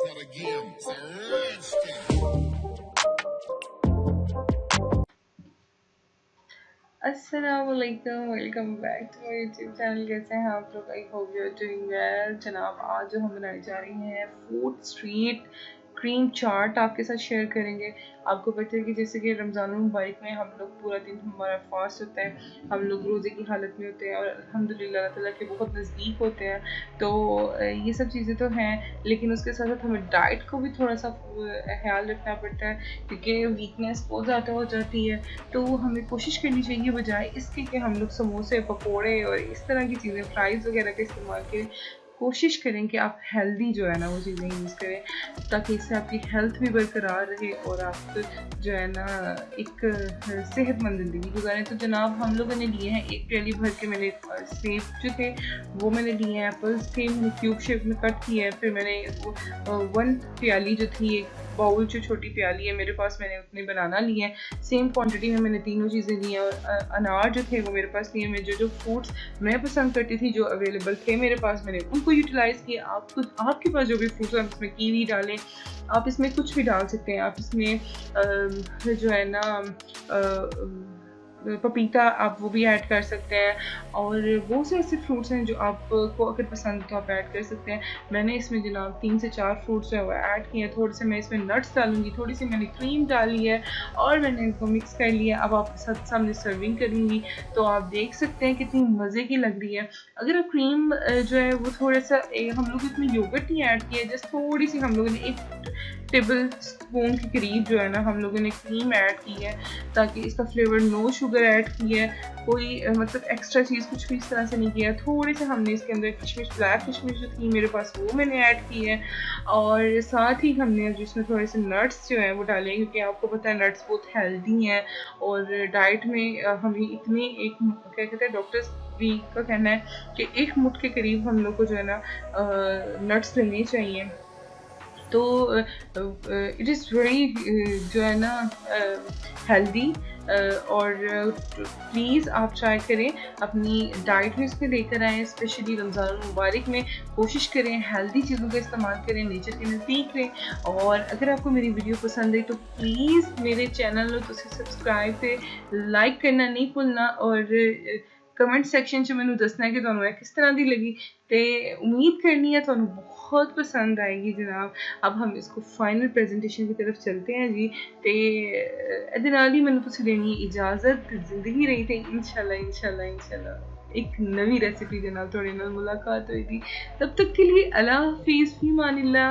अस्सलामुअलैकुम, welcome back to my YouTube channel. कैसे हैं आप लोग? I hope you are doing well. जनाब, आज जो हम बनाने जा रहे हैं फूड स्ट्रीट क्रीम चाट आपके साथ शेयर करेंगे। आपको पता है कि जैसे कि रमज़ान मुबारक में हम लोग पूरा दिन हमारा फास्ट होता है, हम लोग रोज़े की हालत में होते हैं और अल्हम्दुलिल्लाह अल्लाह ताला के बहुत नज़दीक होते हैं। तो ये सब चीज़ें तो हैं, लेकिन उसके साथ साथ हमें डाइट को भी थोड़ा सा ख्याल रखना पड़ता है, क्योंकि वीकनेस बहुत ज़्यादा हो जाती है। तो हमें कोशिश करनी चाहिए बजाय इसके कि हम लोग समोसे, पकोड़े और इस तरह की चीज़ें, फ्राइज़ वगैरह का इस्तेमाल करें। कोशिश करें कि आप हेल्दी जो है ना वो चीज़ें यूज़ करें, ताकि इससे आपकी हेल्थ भी बरकरार रहे और आप जो है ना एक सेहतमंद ज़िंदगी गुजारें। तो जनाब, हम लोगों ने लिए हैं एक प्याली भर के, मैंने सेब जो थे वो मैंने लिए हैं, एप्पल्स थे मैंने क्यूब शेप में कट किए हैं। फिर मैंने 1 प्याली जो थी, एक बाउल जो छोटी प्याली है मेरे पास, मैंने उतने बनाना लिए हैं। सेम क्वांटिटी में मैंने तीनों चीज़ें ली हैं। और अनार जो थे वो मेरे पास लिए। मैं जो फ्रूट्स मैं पसंद करती थी, जो अवेलेबल थे मेरे पास, मैंने उनको यूटिलाइज़ किया। आप खुद आपके पास जो भी फ्रूट्स हैं, इसमें कीवी डालें, आप इसमें कुछ भी डाल सकते हैं। आप इसमें जो है ना पपीता, आप वो भी ऐड कर सकते हैं। और बहुत से ऐसे फ्रूट्स हैं जो आपको अगर पसंद तो आप ऐड कर सकते हैं। मैंने इसमें जनाब 3 से 4 फ्रूट्स जो है वो ऐड किए हैं। थोड़े से मैं इसमें नट्स डालूंगी, थोड़ी सी मैंने क्रीम डाली है और मैंने इनको मिक्स कर लिया। अब आपके साथ सामने सर्विंग करूँगी, तो आप देख सकते हैं कितनी मज़े की लग रही है। अगर आप क्रीम जो है वो थोड़ा सा हम लोग इसमें योगर्ट नहीं ऐड किया, जस्ट थोड़ी सी हम लोगों ने 1 टेबल स्पून के करीब जो है ना हम लोगों ने क्रीम ऐड की है, ताकि इसका फ्लेवर, नो शुगर ऐड की है, कोई मतलब एक्स्ट्रा चीज़ कुछ भी इस तरह से नहीं किया। थोड़े से हमने इसके अंदर किशमिश, ब्लैक किशमिश जो थी मेरे पास, वो मैंने ऐड की है। और साथ ही हमने जिसमें थोड़े से नट्स जो हैं वो डाले, क्योंकि आपको पता है नट्स बहुत हेल्दी हैं और डाइट में हमें इतने, एक क्या कहते हैं डॉक्टर्स भी का कहना है कि 1 मुट्ठ के करीब हम लोग को जो है ना नट्स लेने चाहिए। तो इट इज़ वेरी जो है ना हेल्दी। और प्लीज़ आप ट्राई करें, अपनी डाइट में इसमें लेकर आएँ। स्पेशली रमज़ान मुबारक में कोशिश करें हेल्दी चीज़ों का इस्तेमाल करें, नेचर के नज़दीक रहें। और अगर आपको मेरी वीडियो पसंद आई तो प्लीज़ मेरे चैनल ਨੂੰ ਤੁਸੀਂ सब्सक्राइब ਤੇ लाइक करना नहीं भूलना। और कमेंट सेक्शन 'ਚ ਮੈਨੂੰ ਦੱਸਣਾ कि ਤੁਹਾਨੂੰ ਇਹ किस तरह ਦੀ लगी। तो उम्मीद करनी है ਤੁਹਾਨੂੰ बहुत पसंद आएगी जनाब। अब हम इसको फाइनल प्रेजेंटेशन की तरफ चलते हैं जी। तो ਇਹਦੇ ਨਾਲ ਹੀ ਮੈਨੂੰ ਤੁਸੀਂ ਦੇਣੀ इजाज़त। ਜ਼ਿੰਦਗੀ ਰਹੀ ਤੇ इंशाल्लाह एक नवी रेसिपी के नाल थोड़े नाल मुलाकात होगी। तब तक के लिए अल्लाह हाफिज़, फी अमानिल्लाह।